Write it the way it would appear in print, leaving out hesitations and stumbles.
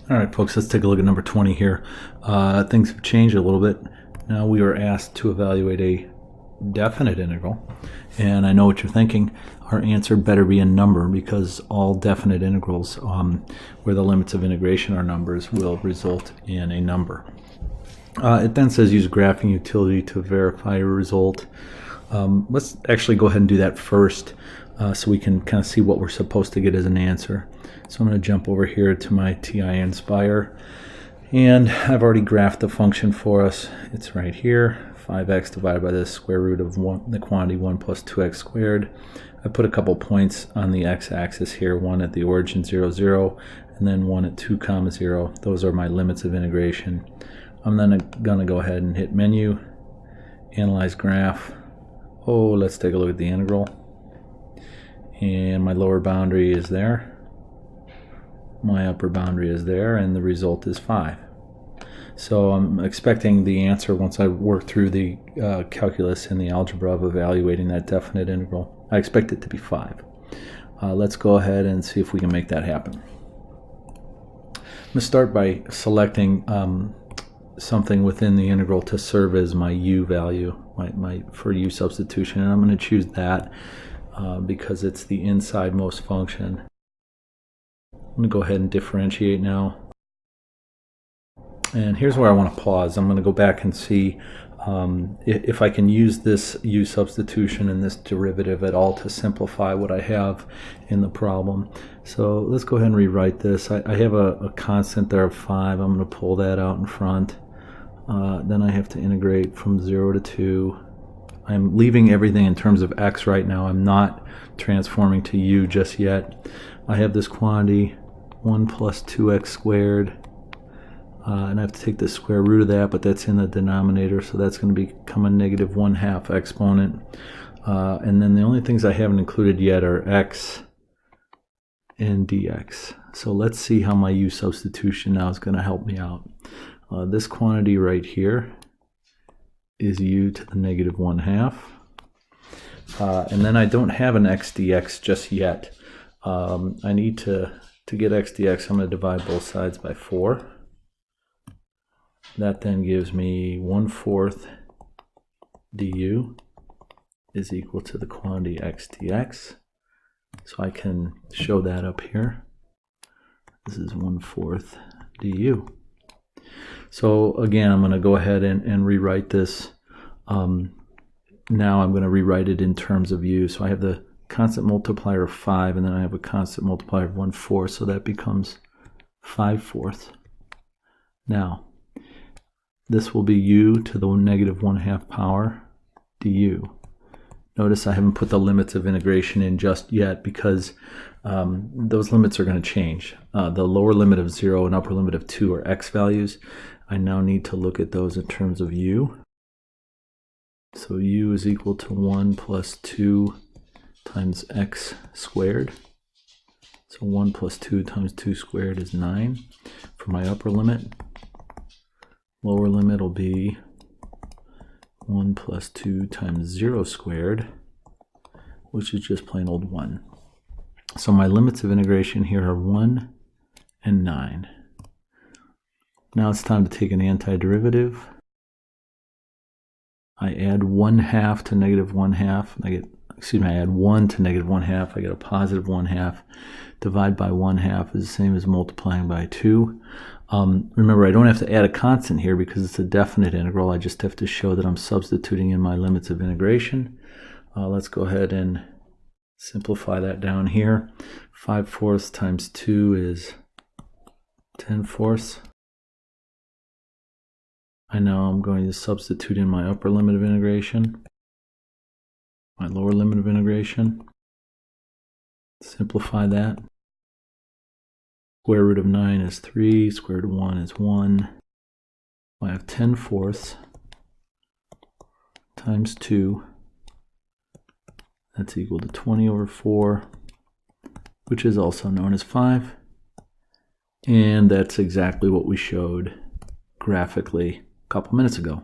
All right, folks, let's take a look at number 20 here. Things have changed a little bit. Now we are asked to evaluate a definite integral. And I know what you're thinking. Our answer better be a number, because all definite integrals where the limits of integration are numbers will result in a number. It then says use graphing utility to verify a result. Let's actually go ahead and do that first so we can kind of see what we're supposed to get as an answer. So I'm going to jump over here to my TI Inspire, and I've already graphed the function for us. It's right here, 5x divided by the square root of the quantity 1 plus 2x squared. I put a couple points on the x-axis here, one at the origin 0, 0, and then one at 2, 0. Those are my limits of integration. I'm then going to go ahead and hit Menu, Analyze Graph. Oh, let's take a look at the integral. And my lower boundary is there. My upper boundary is there, and the result is 5. So I'm expecting the answer once I work through the calculus and the algebra of evaluating that definite integral. I expect it to be 5. Let's go ahead and see if we can make that happen. I'm going to start by selecting something within the integral to serve as my u value, my for u substitution, and I'm going to choose that because it's the insidemost function. I'm going to go ahead and differentiate now. And here's where I want to pause. I'm going to go back and see if I can use this u substitution and this derivative at all to simplify what I have in the problem. So let's go ahead and rewrite this. I have a constant there of 5. I'm going to pull that out in front. Then I have to integrate from 0 to 2. I'm leaving everything in terms of x right now. I'm not transforming to u just yet. I have this quantity 1 plus 2x squared, and I have to take the square root of that, but that's in the denominator, so that's going to become a negative 1/2 exponent. And then the only things I haven't included yet are x and dx. So let's see how my u substitution now is going to help me out. This quantity right here is u to the negative 1/2. And then I don't have an x dx just yet. I need to get x dx, I'm going to divide both sides by 4. That then gives me 1/4 du is equal to the quantity x dx. So I can show that up here. This is 1/4 du. So again, I'm going to go ahead and rewrite this. Now I'm going to rewrite it in terms of u. So I have the constant multiplier of 5, and then I have a constant multiplier of 1/4, so that becomes 5/4. Now, this will be u to the negative 1/2 power du. Notice I haven't put the limits of integration in just yet because those limits are going to change. The lower limit of 0 and upper limit of 2 are x values. I now need to look at those in terms of u. So u is equal to 1 plus 2 times x squared. So 1 plus 2 times 2 squared is 9 for my upper limit. Lower limit will be 1 plus 2 times 0 squared, which is just plain old 1. So my limits of integration here are 1 and 9. Now it's time to take an antiderivative. I add 1/2 to negative 1/2. I add 1 to negative 1/2. I get a positive 1/2. Divide by 1/2 is the same as multiplying by 2. Remember, I don't have to add a constant here because it's a definite integral. I just have to show that I'm substituting in my limits of integration. Let's go ahead and simplify that down here. 5/4 times 2 is 10/4. And now I'm going to substitute in my upper limit of integration, my lower limit of integration. Simplify that. Square root of 9 is 3, square root of 1 is 1. I have 10/4 times 2. That's equal to 20 over 4, which is also known as 5. And that's exactly what we showed graphically a couple minutes ago.